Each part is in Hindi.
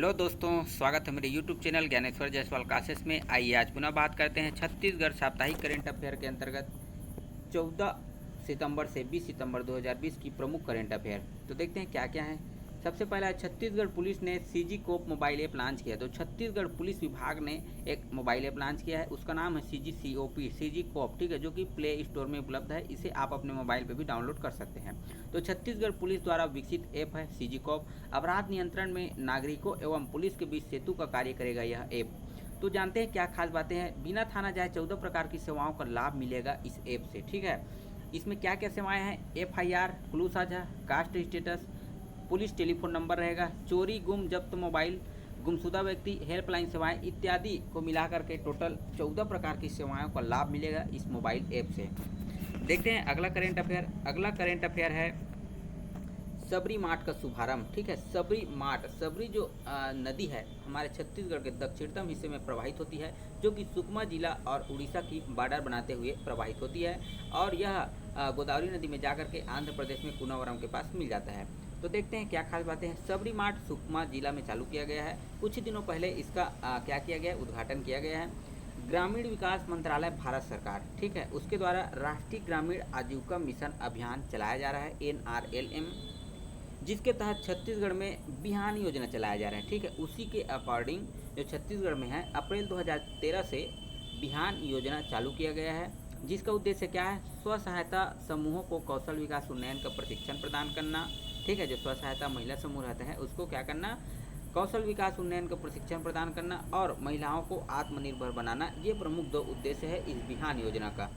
हेलो दोस्तों, स्वागत है मेरे YouTube channel Dnyaneshwar Jaiswal classes में। आइए आज पुनः बात करते हैं छत्तीसगढ़ साप्ताहिक करेंट अफेयर के अंतर्गत 14 सितंबर से 20 सितंबर 2020 की प्रमुख करेंट अफेयर। तो देखते हैं क्या क्या है। सबसे पहला, छत्तीसगढ़ पुलिस ने सीजी कोप मोबाइल ऐप लॉन्च किया। तो छत्तीसगढ़ पुलिस विभाग ने एक मोबाइल ऐप लॉन्च किया है, उसका नाम है सीजी कोप, ठीक है, जो कि प्ले स्टोर में उपलब्ध है। इसे आप अपने मोबाइल पर भी डाउनलोड कर सकते हैं। तो छत्तीसगढ़ पुलिस द्वारा विकसित ऐप है सीजी कोप। अपराध नियंत्रण में नागरिकों एवं पुलिस के बीच सेतु का कार्य करेगा यह ऐप। तो जानते हैं क्या खास बातें हैं। बिना थाना जाए 14 प्रकार की सेवाओं का लाभ मिलेगा इस ऐप से, ठीक है। इसमें क्या क्या सेवाएं हैं? FIR, क्लू साझा, caste status, police telephone number रहेगा, चोरी, गुम, जब्त मोबाइल, गुमशुदा व्यक्ति, हेल्पलाइन सेवाएं इत्यादि को मिलाकर के टोटल 14 प्रकार की सेवाओं का लाभ मिलेगा इस मोबाइल ऐप से। देखते हैं अगला करेंट अफेयर। अगला करेंट अफेयर है सबरी मार्ट का शुभारंभ, ठीक है। सबरी मार्ट, सबरी जो नदी है हमारे छत्तीसगढ़ के दक्षिणतम हिस्से में प्रवाहित होती है, जो कि सुकमा जिला और उड़ीसा की बॉर्डर बनाते हुए प्रवाहित होती है, और यह गोदावरी नदी में जाकर के आंध्र प्रदेश में कूनावरम के पास मिल जाता है। तो देखते हैं क्या खास बातें हैं। सबरी मार्ट सुकमा जिला में चालू किया गया है। कुछ ही दिनों पहले इसका क्या किया गया है, उद्घाटन किया गया है। ग्रामीण विकास मंत्रालय भारत सरकार, ठीक है, उसके द्वारा राष्ट्रीय ग्रामीण आजीविका मिशन अभियान चलाया जा रहा है, NRLM, जिसके तहत छत्तीसगढ़ में बिहान योजना चलाया जा रहा है, ठीक है। उसी के अकॉर्डिंग जो छत्तीसगढ़ में है, अप्रैल 2013 से बिहान योजना चालू किया गया है, जिसका उद्देश्य क्या है? स्व सहायता समूहों को कौशल विकास उन्नयन का प्रशिक्षण प्रदान करना, ठीक है। जो स्व सहायता महिला समूह रहते हैं उसको क्या करना? कौशल विकास उन्नयन का प्रशिक्षण प्रदान करना और महिलाओं को आत्मनिर्भर बनाना। ये प्रमुख दो उद्देश्य है इस बिहान योजना का।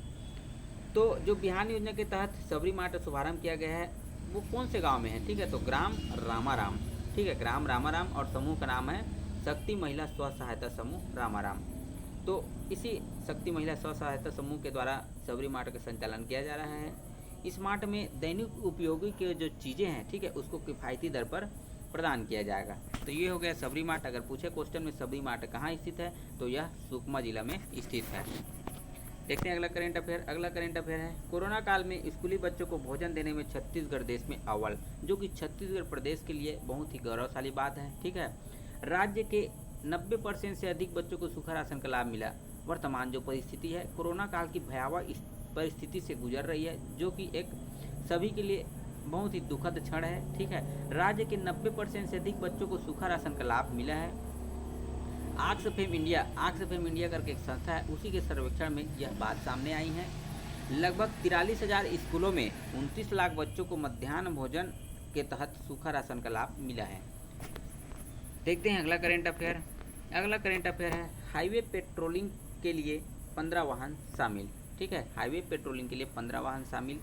तो जो बिहान योजना के तहत सबरी मार्ट का शुभारंभ किया गया है, वो कौन से गांव में है, ठीक है? तो ग्राम रामाराम, ठीक है, ग्राम रामाराम, और समूह का नाम है शक्ति महिला स्व सहायता समूह रामाराम। तो इसी शक्ति महिला स्व सहायता समूह के द्वारा सबरी मार्ट का संचालन किया जा रहा है। इस मार्ट में दैनिक उपयोगी के जो चीज़ें हैं, ठीक है, उसको किफ़ायती दर पर प्रदान किया जाएगा। तो ये हो गया सबरी मार्ट। अगर पूछे क्वेश्चन में सबरी मार्ट कहाँ स्थित है, तो यह सुकमा जिला में स्थित है। देखते हैं अगला करेंट अफेयर। अगला करेंट अफेयर है कोरोना काल में स्कूली बच्चों को भोजन देने में छत्तीसगढ़ देश में अव्वल, जो कि छत्तीसगढ़ प्रदेश के लिए बहुत ही गौरवशाली बात है, ठीक है। राज्य के 90% से अधिक बच्चों को सूखा राशन का लाभ मिला। वर्तमान जो परिस्थिति है, कोरोना काल की भयावह इस परिस्थिति से गुजर रही है, जो कि एक सभी के लिए बहुत ही दुखद क्षण है, ठीक है। राज्य के 90% से अधिक बच्चों को सूखा राशन का लाभ मिला है। ऑक्सफैम इंडिया करके एक संस्था है, उसी के सर्वेक्षण में यह बात सामने आई है। लगभग 43,000 स्कूलों में 29 लाख बच्चों को मध्याह्न भोजन के तहत सूखा राशन का लाभ मिला है। देखते हैं अगला करेंट अफेयर। अगला करेंट अफेयर है हाईवे पेट्रोलिंग के लिए 15 वाहन शामिल, ठीक है। हाईवे पेट्रोलिंग के लिए 15 वाहन शामिल।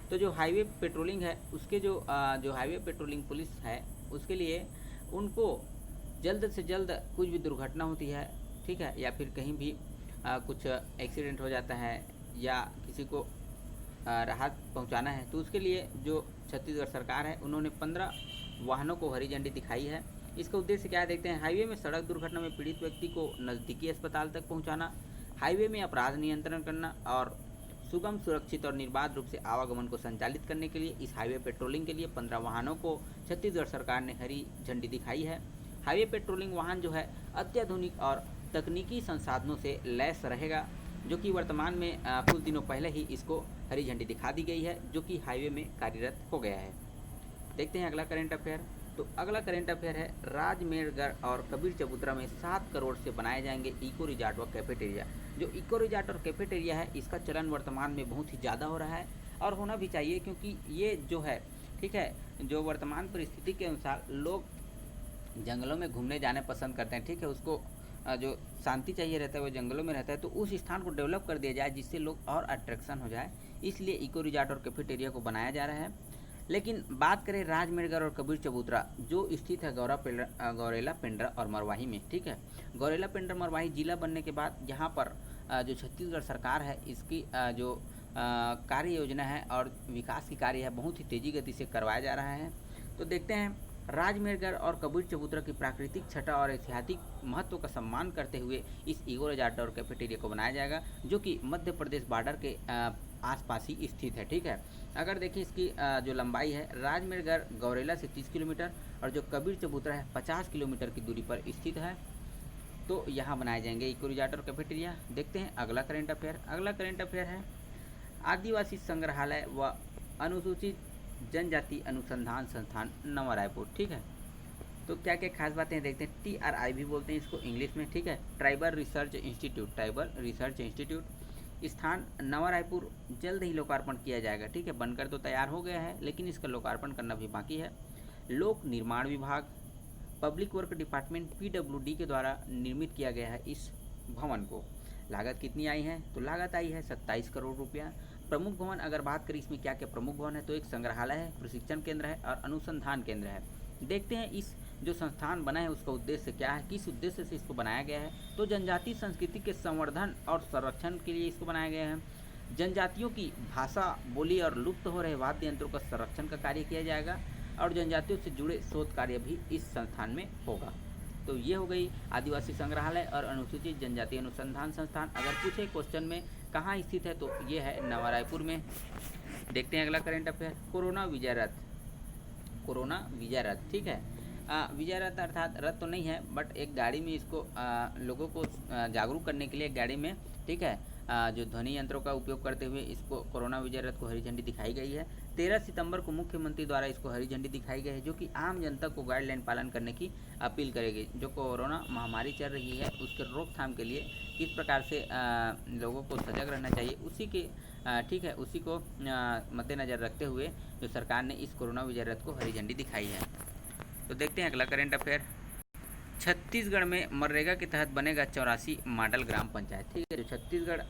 तो जो हाईवे पेट्रोलिंग है, उसके जो हाईवे पेट्रोलिंग पुलिस है, उसके लिए उनको जल्द से जल्द कुछ भी दुर्घटना होती है, ठीक है, या फिर कहीं भी कुछ एक्सीडेंट हो जाता है या किसी को राहत पहुंचाना है, तो उसके लिए जो छत्तीसगढ़ सरकार है, उन्होंने 15 वाहनों को हरी झंडी दिखाई है। इसका उद्देश्य क्या है, देखते हैं। हाईवे में सड़क दुर्घटना में पीड़ित व्यक्ति को नज़दीकी अस्पताल तक पहुँचाना, हाईवे में अपराध नियंत्रण करना और सुगम, सुरक्षित और निर्बाध रूप से आवागमन को संचालित करने के लिए इस हाईवे पेट्रोलिंग के लिए 15 वाहनों को छत्तीसगढ़ सरकार ने हरी झंडी दिखाई है। हाईवे पेट्रोलिंग वाहन जो है अत्याधुनिक और तकनीकी संसाधनों से लैस रहेगा, जो कि वर्तमान में कुछ दिनों पहले ही इसको हरी झंडी दिखा दी गई है, जो कि हाईवे में कार्यरत हो गया है। देखते हैं अगला करेंट अफेयर। तो अगला करेंट अफेयर है राजमेरगढ़ और कबीर चबूतरा में 7 करोड़ से बनाए जाएंगे इको रिजॉर्ट व कैफेटेरिया। जो इको रिजॉर्ट और कैफेटेरिया है, इसका चलन वर्तमान में बहुत ही ज़्यादा हो रहा है और होना भी चाहिए, क्योंकि ये जो है, ठीक है, जो वर्तमान परिस्थिति के अनुसार लोग जंगलों में घूमने जाने पसंद करते हैं, ठीक है। उसको जो शांति चाहिए रहता है वो जंगलों में रहता है, तो उस स्थान को डेवलप कर दिया जाए जिससे लोग और अट्रैक्शन हो जाए, इसलिए इको रिजॉर्ट और कैफेटेरिया को बनाया जा रहा है। लेकिन बात करें राजमेरगढ़ और कबीर चबूतरा, जो स्थित है गौरेला, पेंड्रा और मरवाही में, ठीक है। गौरेला, पेंड्रा, मरवाही जिला बनने के बाद यहाँ पर जो छत्तीसगढ़ सरकार है, इसकी जो कार्य योजना है और विकास की कार्य है, बहुत ही तेज़ी गति से करवाया जा रहा है। तो देखते हैं, राजमेरगढ़ और कबीर चबूतरा की प्राकृतिक छटा और ऐतिहासिक महत्व का सम्मान करते हुए इस इको रिजॉर्ट और कैफेटेरिया को बनाया जाएगा, जो कि मध्य प्रदेश बॉर्डर के आसपास ही स्थित है। ठीक है, अगर देखिए इसकी जो लंबाई है, राजमेरगढ़ गौरेला से 30 किलोमीटर और जो कबीर चबूतरा है 50 किलोमीटर की दूरी पर स्थित है। तो यहाँ बनाए जाएंगे इको रिजॉर्ट और कैफेटेरिया। देखते हैं अगला करेंट अफेयर। अगला करेंट अफेयर है आदिवासी संग्रहालय व अनुसूचित जनजाति अनुसंधान संस्थान नवा रायपुर। ठीक है, तो क्या क्या खास बातें देखते हैं। TRI भी बोलते हैं इसको इंग्लिश में। ठीक है, tribal research institute, tribal research institute, स्थान नवा रायपुर, जल्द ही लोकार्पण किया जाएगा। ठीक है, बनकर तो तैयार हो गया है लेकिन इसका लोकार्पण करना भी बाकी है। लोक निर्माण विभाग, पब्लिक वर्क डिपार्टमेंट PWD के द्वारा निर्मित किया गया है इस भवन को। लागत कितनी आई है, तो लागत आई है 27 करोड़ रुपया। प्रमुख भवन अगर बात करें इसमें क्या क्या प्रमुख भवन है, तो एक संग्रहालय है, प्रशिक्षण केंद्र है और अनुसंधान केंद्र है। देखते हैं इस जो संस्थान बना है उसका उद्देश्य क्या है, किस उद्देश्य से इसको बनाया गया है। तो जनजातीय संस्कृति के संवर्धन और संरक्षण के लिए इसको बनाया गया है। जनजातियों की भाषा, बोली और लुप्त हो रहे वाद्य यंत्रों का संरक्षण का कार्य किया जाएगा और जनजातियों से जुड़े शोध कार्य भी इस संस्थान में होगा। तो ये हो गई आदिवासी संग्रहालय और अनुसूचित जनजाति अनुसंधान संस्थान। अगर पूछे क्वेश्चन में कहाँ स्थित है, तो ये है नवा रायपुर में। देखते हैं अगला करेंट अफेयर, कोरोना विजय रथ। कोरोना विजय रथ, ठीक है, विजय रथ अर्थात रथ तो नहीं है बट एक गाड़ी में इसको लोगों को जागरूक करने के लिए एक गाड़ी में, ठीक है, जो ध्वनि यंत्रों का उपयोग करते हुए इसको कोरोना विजय रथ को हरी झंडी दिखाई गई है। 13 सितंबर को मुख्यमंत्री द्वारा इसको हरी झंडी दिखाई गई है, जो कि आम जनता को गाइडलाइन पालन करने की अपील करेगी। जो कोरोना महामारी चल रही है उसके रोकथाम के लिए किस प्रकार से लोगों को सजग रहना चाहिए, उसी के ठीक है, उसी को मद्देनज़र रखते हुए जो सरकार ने इस कोरोना विजय रथ को हरी झंडी दिखाई है। तो देखते हैं अगला करेंट अफेयर। छत्तीसगढ़ में मनरेगा के तहत बनेगा 84 मॉडल ग्राम पंचायत। ठीक है, जो छत्तीसगढ़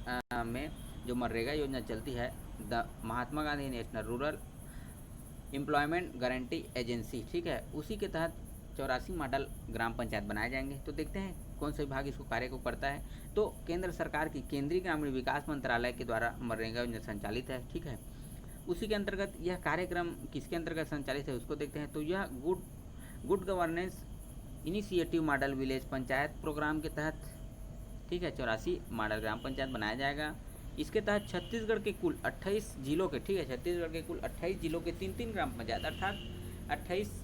में जो मनरेगा योजना चलती है, the Mahatma Gandhi national rural employment guarantee agency, ठीक है, उसी के तहत 84 मॉडल ग्राम पंचायत बनाए जाएंगे। तो देखते हैं कौन सा विभाग इसको कार्य को करता है। तो केंद्र सरकार की केंद्रीय ग्रामीण विकास मंत्रालय के द्वारा मनरेगा योजना संचालित है। ठीक है, उसी के अंतर्गत यह कार्यक्रम किसके अंतर्गत संचालित है उसको देखते हैं। तो यह good governance initiative model village panchayat program के तहत, ठीक है, 84 मॉडल ग्राम पंचायत बनाया जाएगा। इसके तहत छत्तीसगढ़ के कुल 28 जिलों के, ठीक है, छत्तीसगढ़ के कुल 28 जिलों के 3-3 ग्राम पंचायत, अर्थात 28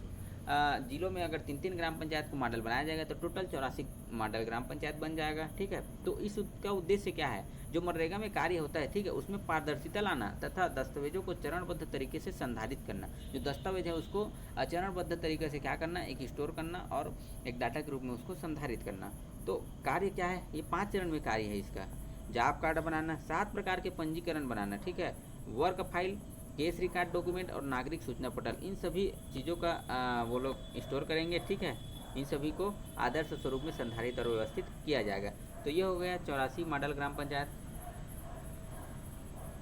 जिलों में अगर 3-3 ग्राम पंचायत को मॉडल बनाया जाएगा तो टोटल 84 मॉडल ग्राम पंचायत बन जाएगा। ठीक है, तो इसका उद्देश्य क्या है, जो मनरेगा में कार्य होता है, ठीक है, उसमें पारदर्शिता लाना तथा दस्तावेजों को चरणबद्ध तरीके से संधारित करना। जो दस्तावेज है उसको चरणबद्ध तरीके से क्या करना, एक स्टोर करना और एक डाटा के रूप में उसको संधारित करना। तो कार्य क्या है, ये 5 चरण में कार्य है इसका। जॉब कार्ड बनाना, 7 प्रकार के पंजीकरण बनाना, ठीक है, work file, case record document और नागरिक सूचना पोर्टल, इन सभी चीज़ों का वो लोग स्टोर करेंगे। ठीक है, इन सभी को आदर्श स्वरूप में संधारित और व्यवस्थित किया जाएगा। तो ये हो गया 84 मॉडल ग्राम पंचायत।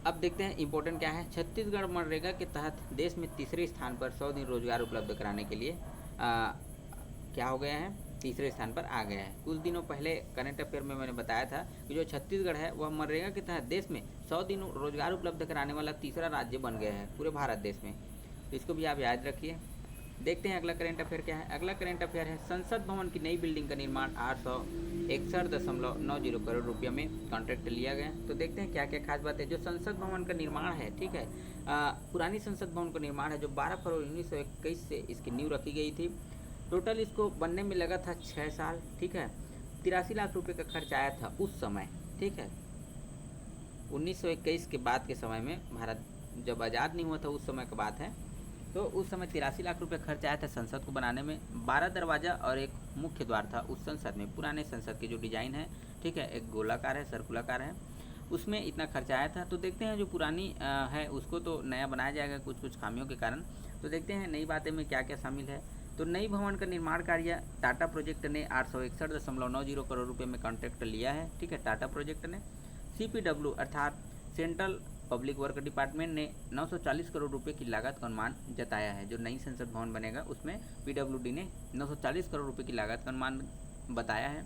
अब देखते हैं इम्पोर्टेंट क्या है। छत्तीसगढ़ मनरेगा के तहत देश में तीसरे स्थान पर 100 दिन रोजगार उपलब्ध कराने के लिए क्या हो गया है, तीसरे स्थान पर आ गया है। कुछ दिनों पहले करंट अफेयर में मैंने बताया था कि जो छत्तीसगढ़ है वह मनरेगा के तहत देश में 100 दिन रोजगार उपलब्ध कराने वाला तीसरा राज्य बन गया है पूरे भारत देश में। तो इसको भी आप याद रखिए। देखते हैं अगला करंट अफेयर क्या है। अगला करंट अफेयर है संसद भवन की नई बिल्डिंग का निर्माण 861.90 करोड़ रुपये में कॉन्ट्रैक्ट लिया गया। तो देखते हैं क्या क्या खास बात है। जो संसद भवन का निर्माण है, ठीक है, पुरानी संसद भवन का निर्माण है जो 12 फरवरी 1921 से इसकी नींव रखी गई थी। टोटल इसको बनने में लगा था 6 साल। ठीक है, 83 लाख रुपए का खर्च आया था उस समय। ठीक है, 1921 के बाद के समय में, भारत जब आज़ाद नहीं हुआ था उस समय की बात है। तो उस समय 83 लाख रुपए खर्च आया था संसद को बनाने में। 12 दरवाज़ा और एक मुख्य द्वार था उस संसद में। पुराने संसद की जो डिज़ाइन है, ठीक है, एक गोलाकार है, सर्कुलाकार है, उसमें इतना खर्चा आया था। तो देखते हैं जो पुरानी है उसको तो नया बनाया जाएगा कुछ खामियों के कारण। तो देखते हैं नई बातें में क्या क्या शामिल है। तो नई भवन का निर्माण कार्य टाटा प्रोजेक्ट ने 861.90 करोड़ रुपये में कॉन्ट्रैक्ट लिया है। ठीक है, टाटा प्रोजेक्ट ने। CPW अर्थात सेंट्रल पब्लिक वर्क डिपार्टमेंट ने 940 करोड़ रुपए की लागत का अनुमान जताया है। जो नई संसद भवन बनेगा उसमें PWD ने 940 करोड़ रुपए की लागत का अनुमान बताया है।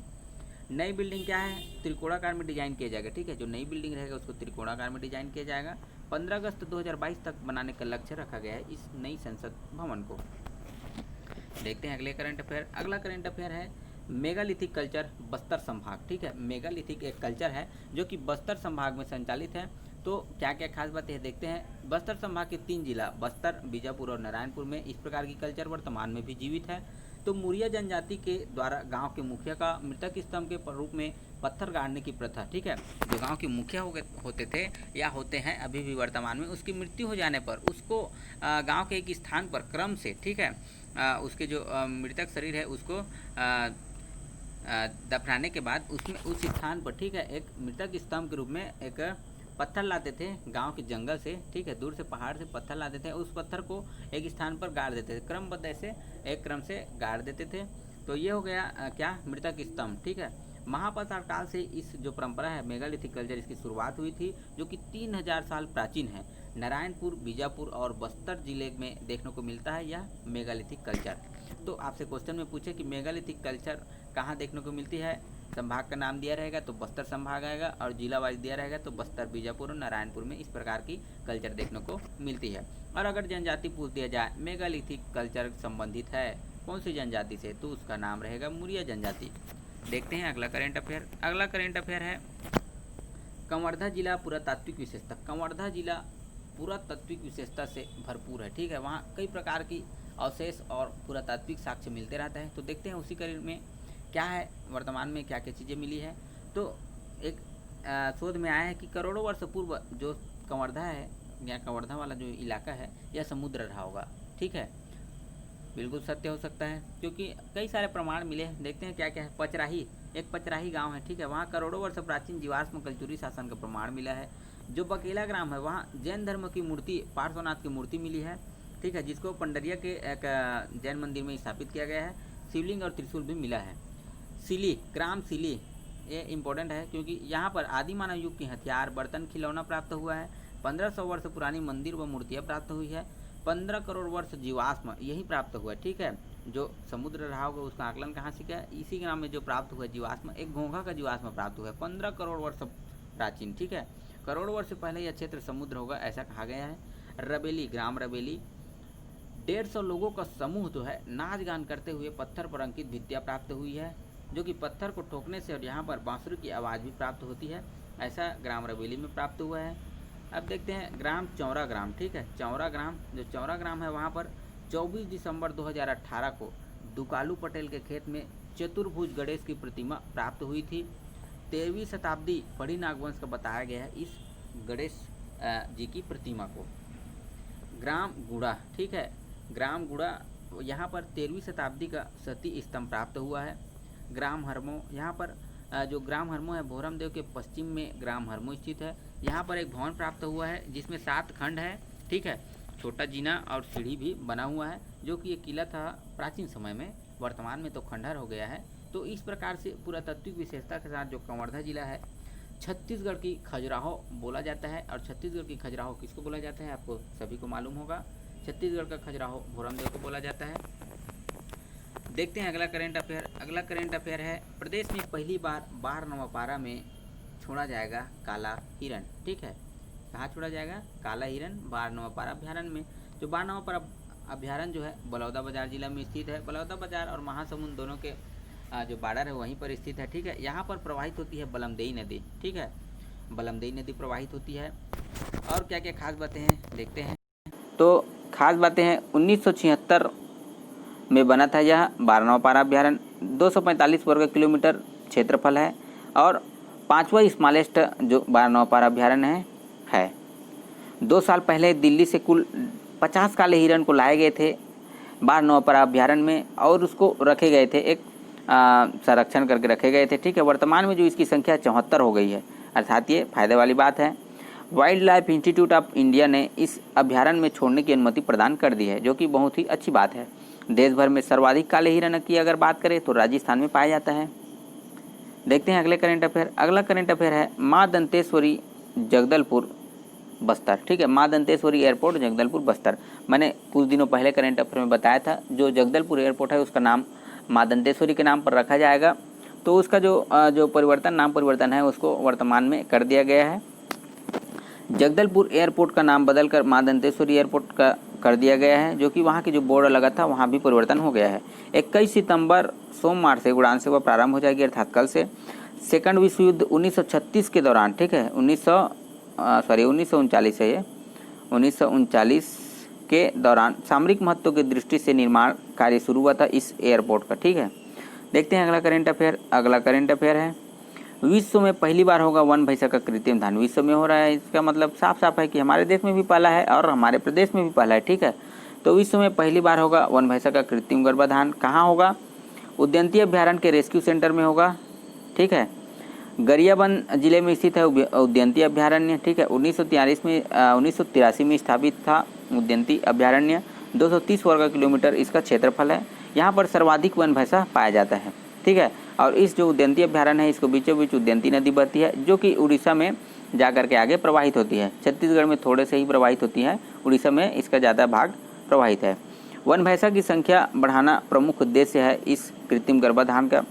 नई बिल्डिंग क्या है, त्रिकोणाकार में डिजाइन किया जाएगा। ठीक है, जो नई बिल्डिंग रहेगा उसको त्रिकोणाकार में डिजाइन किया जाएगा। 15 अगस्त 2022 तक बनाने का लक्ष्य रखा गया है इस नई संसद भवन को। देखते हैं अगले करंट अफेयर। अगला करंट अफेयर है मेगालिथिक कल्चर बस्तर संभाग। ठीक है, मेगालिथिक एक कल्चर है जो कि बस्तर संभाग में संचालित है। तो क्या क्या खास बातें देखते हैं। बस्तर संभाग के 3 जिला बस्तर, बीजापुर और नारायणपुर में इस प्रकार की कल्चर वर्तमान में भी जीवित है। तो मुरिया जनजाति के द्वारा गांव के मुखिया का मृतक स्तंभ के रूप में पत्थर गाड़ने की प्रथा, ठीक है, जो गांव के मुखिया होते थे या होते हैं अभी भी वर्तमान में, उसकी मृत्यु हो जाने पर उसको गांव के एक स्थान पर क्रम से, ठीक है, उसके जो मृतक शरीर है उसको दफनाने के बाद उसमें उस स्थान पर, ठीक है, एक मृतक स्तंभ के रूप में एक पत्थर लाते थे गांव के जंगल से, ठीक है, दूर से पहाड़ से पत्थर लाते थे, उस पत्थर को एक स्थान पर गाड़ देते थे, क्रमबद्ध ऐसे एक क्रम से गाड़ देते थे। तो ये हो गया क्या, मृतक स्तंभ, ठीक है। महापाषाण काल से इस जो परंपरा है मेगालिथिक कल्चर, इसकी शुरुआत हुई थी, जो कि 3000 साल प्राचीन है। नारायणपुर, बीजापुर और बस्तर जिले में देखने को मिलता है यह मेगालिथिक कल्चर। तो आपसे क्वेश्चन में पूछे कि मेगालिथिक कल्चर कहाँ देखने को मिलती है, संभाग का नाम दिया रहेगा तो बस्तर संभाग आएगा, और जिला वाइज दिया रहेगा तो बस्तर, बीजापुर और नारायणपुर में इस प्रकार की कल्चर देखने को मिलती है। और अगर जनजाति पूछ दिया जाए मेगालिथिक कल्चर संबंधित है कौन सी जनजाति से, तो उसका नाम रहेगा मुरिया जनजाति। देखते हैं अगला करेंट अफेयर। अगला करेंट अफेयर है कवर्धा जिला पुरातात्विक विशेषता। कवर्धा जिला पुरातात्विक विशेषता से भरपूर है, ठीक है, वहाँ कई प्रकार की अवशेष और पुरातात्विक साक्ष्य मिलते रहता है। तो देखते हैं उसी करीब में क्या है, वर्तमान में क्या क्या चीज़ें मिली है। तो एक शोध में आया है कि करोड़ों वर्ष पूर्व जो कवर्धा है या कवर्धा वाला जो इलाका है यह समुद्र रहा होगा, ठीक है, बिल्कुल सत्य हो सकता है क्योंकि कई सारे प्रमाण मिले हैं। देखते हैं क्या क्या है। पचराही, एक पचराही गांव है, ठीक है, वहाँ करोड़ों वर्ष प्राचीन जीवाश्म कल्चुरी शासन का प्रमाण मिला है। जो बकेला ग्राम है वहाँ जैन धर्म की मूर्ति, पार्श्वनाथ की मूर्ति मिली है, ठीक है, जिसको पंडरिया के एक जैन मंदिर में स्थापित किया गया है। शिवलिंग और त्रिशूल भी मिला है। सिली, ग्राम सिली, ये इम्पोर्टेंट है क्योंकि यहाँ पर आदि मानव युग के हथियार, बर्तन, खिलौना प्राप्त हुआ है। 1500 वर्ष पुरानी मंदिर व मूर्तियाँ प्राप्त हुई है। 15 करोड़ वर्ष जीवाश्म यही प्राप्त हुआ है, ठीक है, जो समुद्र रहा होगा उसका आकलन कहाँ से किया, इसी ग्राम में जो प्राप्त हुआ जीवाश्म, एक घोंघा का जीवाश्म प्राप्त हुआ है 15 करोड़ वर्ष प्राचीन, ठीक है, करोड़ों वर्ष पहले यह क्षेत्र समुद्र होगा ऐसा कहा गया है। रबेली, ग्राम रबेली, 150 लोगों का समूह जो है नाच गान करते हुए पत्थर पर अंकित भित्तियाँ प्राप्त हुई है, जो कि पत्थर को ठोकने से और यहाँ पर बांसुरी की आवाज़ भी प्राप्त होती है, ऐसा ग्राम रबेली में प्राप्त हुआ है। अब देखते हैं ग्राम चौरा ग्राम, ठीक है, चौरा ग्राम, जो चौरा ग्राम है वहाँ पर 24 दिसंबर 2018 को दुकालू पटेल के खेत में चतुर्भुज गणेश की प्रतिमा प्राप्त हुई थी। 13वीं शताब्दी पढ़ी नागवंश का बताया गया है इस गणेश जी की प्रतिमा को। ग्राम गुड़ा, ठीक है, ग्राम गुड़ा, यहाँ पर 13वीं शताब्दी का सती स्तंभ प्राप्त हुआ है। ग्राम हरमो, यहाँ पर जो ग्राम हरमो है भोरम देव के पश्चिम में ग्राम हरमो स्थित है। यहाँ पर एक भवन प्राप्त हुआ है जिसमें 7 खंड है, ठीक है, छोटा जीना और सीढ़ी भी बना हुआ है, जो कि एक किला था प्राचीन समय में, वर्तमान में तो खंडहर हो गया है। तो इस प्रकार से पुरातात्विक विशेषता के साथ जो कवर्धा जिला है छत्तीसगढ़ की खजुराहो बोला जाता है। और छत्तीसगढ़ की खजुराहो किसको बोला जाता है आपको सभी को मालूम होगा, छत्तीसगढ़ का खजुराहो भोरम देव को बोला जाता है। देखते हैं अगला करंट अफेयर। अगला करंट अफेयर है प्रदेश में पहली बार बाढ़ नवापारा में छोड़ा जाएगा काला हिरण, ठीक है, कहाँ छोड़ा जाएगा, काला हिरण बाढ़ नवापारा अभ्यारण्य में। जो बाढ़ नवापारा अभ्यारण्य जो है बलौदाबाजार जिला में स्थित है। बलौदाबाजार और महासमुंद दोनों के जो बॉर्डर है वहीं पर स्थित है, ठीक है। यहाँ पर प्रवाहित होती है बलमदेई नदी, ठीक है, बलमदेई नदी प्रवाहित होती है। और क्या क्या खास बातें हैं देखते हैं। तो खास बातें हैं 1976 में बना था यह बाढ़ नवापारा अभ्यारण्य। 245 वर्ग किलोमीटर क्षेत्रफल है और 5वां स्मॉलेस्ट जो बाढ़ नवापारा अभ्यारण्य है। 2 साल पहले दिल्ली से कुल 50 काले हिरण को लाए गए थे बाढ़ नवापारा अभ्यारण्य में और उसको रखे गए थे, एक संरक्षण करके रखे गए थे, ठीक है। वर्तमान में जो इसकी संख्या 74 हो गई है, अर्थात ये फायदे वाली बात है। Wild life institute of India ने इस अभ्यारण्य में छोड़ने की अनुमति प्रदान कर दी है, जो कि बहुत ही अच्छी बात है। देश भर में सर्वाधिक काले हिरण की अगर बात करें तो राजस्थान में पाया जाता है। देखते हैं अगले करंट अफेयर। अगला करंट अफेयर है माँ दंतेश्वरी जगदलपुर बस्तर, ठीक है, माँ दंतेश्वरी एयरपोर्ट जगदलपुर बस्तर। मैंने कुछ दिनों पहले करंट अफेयर में बताया था जो जगदलपुर एयरपोर्ट है उसका नाम माँ दंतेश्वरी के नाम पर रखा जाएगा। तो उसका जो परिवर्तन, नाम परिवर्तन है उसको वर्तमान में कर दिया गया है। जगदलपुर एयरपोर्ट का नाम बदलकर माँ दंतेश्वरी एयरपोर्ट का कर दिया गया है, जो कि वहाँ की जो बोर्ड लगा था वहाँ भी परिवर्तन हो गया है। 21 सितंबर सोमवार से उड़ान सेवा प्रारंभ हो जाएगी, अर्थात कल से। सेकंड विश्व युद्ध 1936 के दौरान, ठीक है, 1939 है ये, 1939 के दौरान सामरिक महत्व की दृष्टि से निर्माण कार्य शुरू हुआ था इस एयरपोर्ट का। ठीक है, देखते हैं अगला करेंट अफेयर। अगला करेंट अफेयर है, विश्व में पहली बार होगा वन भैंसा का कृत्रिम धान। विश्व में हो रहा है, इसका मतलब साफ साफ है कि हमारे देश में भी पहला है और हमारे प्रदेश में भी पहला है। ठीक है, तो विश्व में पहली बार होगा वन भैंसा का कृत्रिम गर्भाधान। कहाँ होगा? उद्यानिकी अभ्यारण्य के रेस्क्यू सेंटर में होगा। ठीक है, गरियाबंद जिले में स्थित है उद्यानिकी अभ्यारण्य। ठीक है, 1983 में स्थापित था उद्यानिकी अभ्यारण्य। 230 वर्ग किलोमीटर इसका क्षेत्रफल है। यहाँ पर सर्वाधिक वन भैंसा पाया जाता है। ठीक है, और इस जो उद्यानिकी अभ्यारण्य है इसको बीचों बीच उद्यानिकी नदी बहती है, जो कि उड़ीसा में जाकर के आगे प्रवाहित होती है। छत्तीसगढ़ में थोड़े से ही प्रवाहित होती है, उड़ीसा में इसका ज़्यादा भाग प्रवाहित है। वन भैंसा की संख्या बढ़ाना प्रमुख उद्देश्य है इस कृत्रिम गर्भाधान का।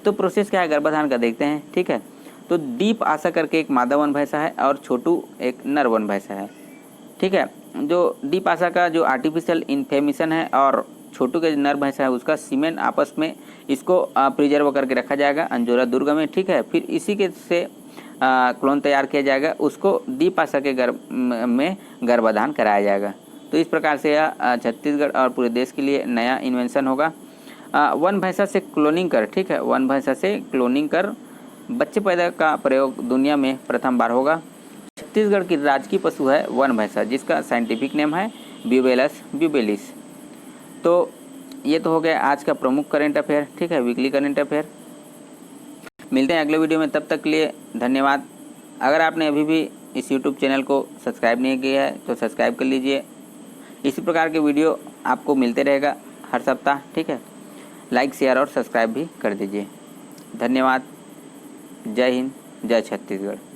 तो प्रोसेस क्या है गर्भाधान का देखते हैं। ठीक है, तो दीप आशा करके एक मादा वन भैंसा है और छोटू एक नर वन भैंसा है। ठीक है, जो दीप आशा का जो आर्टिफिशियल इन्फेमिशन है और छोटू के नर भैंसा है उसका सीमेन आपस में इसको प्रिजर्व करके रखा जाएगा अंजोरा दुर्ग में। ठीक है, फिर इसी के से क्लोन तैयार किया जाएगा, उसको दीप आशा के गर्भ में गर्भाधान कराया जाएगा। तो इस प्रकार से यह छत्तीसगढ़ और पूरे देश के लिए नया इन्वेंशन होगा। वन भैंसा से क्लोनिंग कर, ठीक है, वन भैंसा से क्लोनिंग कर बच्चे पैदा का प्रयोग दुनिया में प्रथम बार होगा। छत्तीसगढ़ की राजकीय पशु है वन भैंसा, जिसका साइंटिफिक नेम है ब्यूबेलस ब्यूबेलिस। तो ये तो हो गया आज का प्रमुख करंट अफेयर। ठीक है, वीकली करंट अफेयर। मिलते हैं अगले वीडियो में, तब तक के लिए धन्यवाद। अगर आपने अभी भी इस YouTube चैनल को सब्सक्राइब नहीं किया है तो सब्सक्राइब कर लीजिए। इसी प्रकार के वीडियो आपको मिलते रहेगा हर सप्ताह। ठीक है, लाइक शेयर और सब्सक्राइब भी कर दीजिए। धन्यवाद। जय हिंद, जय छत्तीसगढ़।